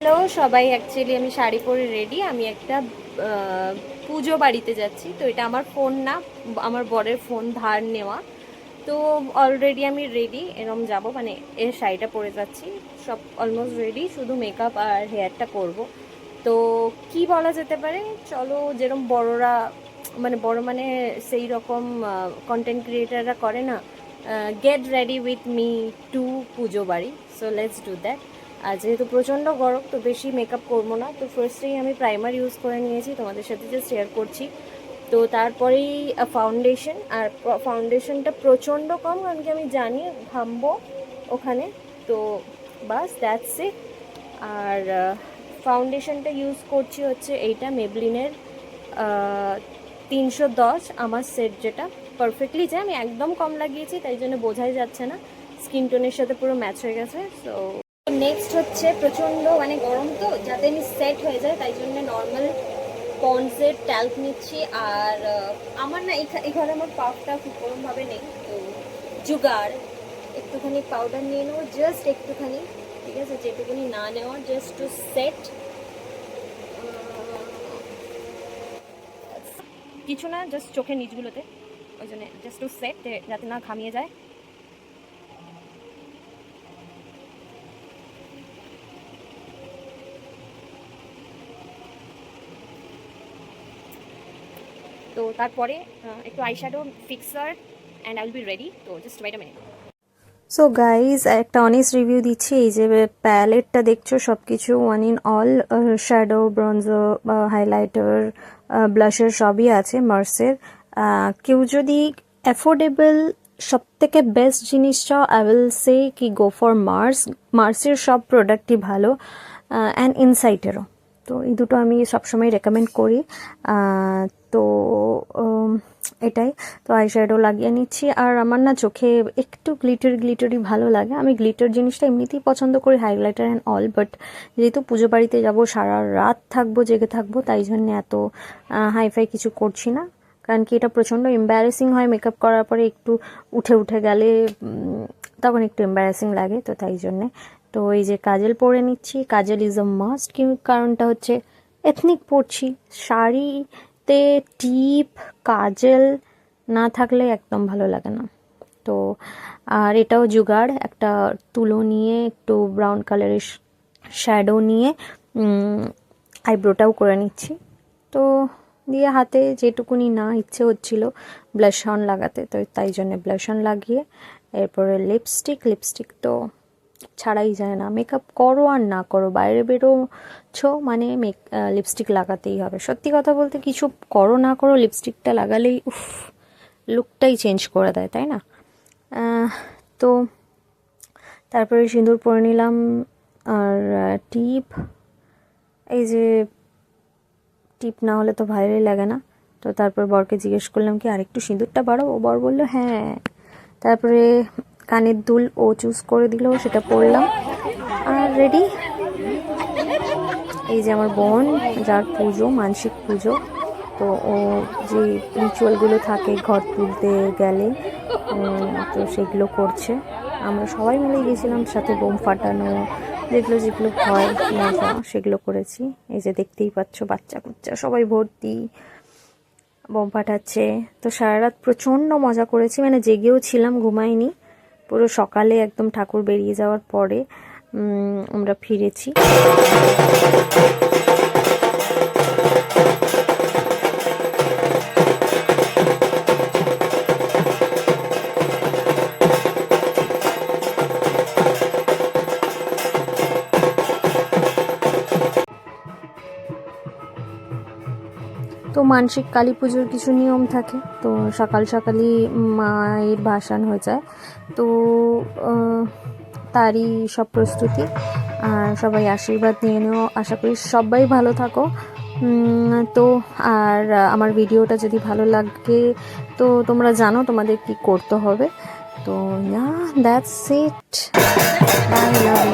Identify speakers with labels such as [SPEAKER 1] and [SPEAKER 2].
[SPEAKER 1] Hello সবাই, actually আমি শাড়ি পরে রেডি। আমি একটা পুজো বাড়িতে যাচ্ছি। তো এটা আমার ফোন না, আমার বরের ফোন ধার নেওয়া। তো অলরেডি আমি রেডি, এরম যাব, মানে এর শাড়িটা পরে যাচ্ছি। সব অলমোস্ট রেডি, শুধু মেকআপ আর হেয়ারটা করব। তো কি বলা যেতে পারে, চলো যেরকম বড়রা, মানে বড় মানে সেই রকম কন্টেন্ট ক্রিয়েটাররা করে না, get ready with me to পুজো বাড়ি। So let's do that. আর যেহেতু প্রচণ্ড গরম, তো বেশি মেকআপ করবো না। তো ফার্স্টেই আমি প্রাইমার ইউজ করে নিয়েছি, তোমাদের সাথে জাস্ট শেয়ার করছি। তো তারপরেই ফাউন্ডেশন, আর ফাউন্ডেশনটা প্রচণ্ড কম, কারণ কি আমি জানি ঘামবো ওখানে। তো বাস দ্যাটস ইট। আর ফাউন্ডেশনটা ইউজ করছি হচ্ছে এইটা মেবলিনের 310 আমার সেট, যেটা পারফেক্টলি যায়। আমি একদম কম লাগিয়েছি, তাই জন্য বোঝাই যাচ্ছে না, স্কিন টোনের সাথে পুরো ম্যাচ হয়ে গেছে। সো নেক্সট হচ্ছে, প্রচণ্ড মানে গরম, তো যাতে আমি সেট হয়ে যায় তাই জন্য নর্মাল পন্ডসের ট্যাল্ক নিচ্ছি। আর আমার না এখানে আমার পাফটা খুব গরমভাবে নেই, তো জুগার একটুখানি পাউডার নিয়ে নেবো, জাস্ট একটুখানি, ঠিক আছে, যেটুকুনি না নেওয়ার, জাস্ট টু সেট। কিছু না, জাস্ট চোখের নিচগুলোতে, ওই জন্য জাস্ট টু সেট, যাতে না ঘামিয়ে যায়। তো তারপরে একটু eyeshadow fixer and I will be ready. তো just wait a minute. So guys, একটা অনেস্ট রিভিউ দিচ্ছি। এই যে প্যালেটটা দেখছো, সব কিছু one in all, shadow, bronzer, highlighter, blusher সবই আছে মার্সের। কেউ যদি অ্যাফোর্ডেবল সব থেকে বেস্ট জিনিস চাও, আই উইল সে কি গো ফর মার্সের সব প্রোডাক্টই ভালো, অ্যান্ড ইনসাইটেরও। তো এই দুটো আমি সবসময় রেকমেন্ড করি। তো এটাই। তো আইশ্যাডো লাগিয়ে নিচ্ছি। আর আমার না চোখে একটু গ্লিটারি ভালো লাগে, আমি গ্লিটার জিনিসটা এমনিতেই পছন্দ করি, হাইলাইটার অ্যান্ড অল। বাট যেহেতু পুজো বাড়িতে যাবো, সারা রাত থাকবো, জেগে থাকবো, তাই জন্য এত হাইফাই কিছু করছি না। কারণ কি এটা প্রচণ্ড এম্বারাসিং হয়, মেকআপ করার পরে একটু উঠে গেলে তখন একটু এম্বারাসিং লাগে, তো তাই জন্যে। তো এই যে কাজল পরে নিচ্ছি। কাজল ইজ আ মাস্ট, কারণটা হচ্ছে এথনিক পরছি, শাড়িতে টিপ কাজল না থাকলে একদম ভালো লাগে না। তো আর এটাও জুগাড়, একটা তুলো নিয়ে একটু ব্রাউন কালারের শ্যাডো নিয়ে আইব্রোটাও করে নিচ্ছি। তো দিয়ে হাতে যেটুকুনি না ইচ্ছে হচ্ছিল ব্লাশ অন লাগাতে, তো তাই জন্য ব্লাশ অন লাগিয়ে এরপরে লিপস্টিক তো ছাড়াই যায় না। মেকআপ করো আর না করো, বাইরে বেরোছো মানে লিপস্টিক লাগাতেই হবে। সত্যি কথা বলতে, কিছু করো না করো, লিপস্টিকটা লাগালেই উফ, লুকটাই চেঞ্জ করে দেয়, তাই না? তো তারপরে সিঁদুর পরে নিলাম, আর টিপ, এই যে টিপ না হলে তো ভালোই লাগে না। তো তারপর বরকে জিজ্ঞেস করলাম কি আর একটু সিঁদুরটা বাড়াবো, বর বললো হ্যাঁ। তারপরে কানের দুল ও চুজ করে দিল, সেটা পরলাম আর রেডি। এই যে আমার বোন, যার পুজো, মানসিক পুজো, তো ও যে রিচুয়ালগুলো থাকে ঘর তুলতে গেলে, তো সেগুলো করছে। আমরা সবাই মিলে গেছিলাম, সাথে বোম ফাটানো, যেগুলো হয় মজা, সেগুলো করেছি। এই যে দেখতেই পাচ্ছ, বাচ্চা কুচ্চা সবাই ভর্তি, বোম ফাটাচ্ছে। তো সারা রাত প্রচণ্ড মজা করেছি, মানে জেগেও ছিলাম, ঘুমাইনি। পুরো সকালে একদম ঠাকুর বেরিয়ে যাওয়ার পরে আমরা ফিরেছি। তো মানসিক কালী পুজোর কিছু নিয়ম থাকে, তো সকালই মায়ের ভাসান হয়ে যায়। তো তারই সব প্রস্তুতি, আর সবাই আশীর্বাদ নিয়ে নেও। আশা করি সবাই ভালো থাকো। তো আর আমার ভিডিওটা যদি ভালো লাগে, তো তোমরা জানো তোমাদের কি করতে হবে। তো দ্যাটস ইট, বাই, লাভ।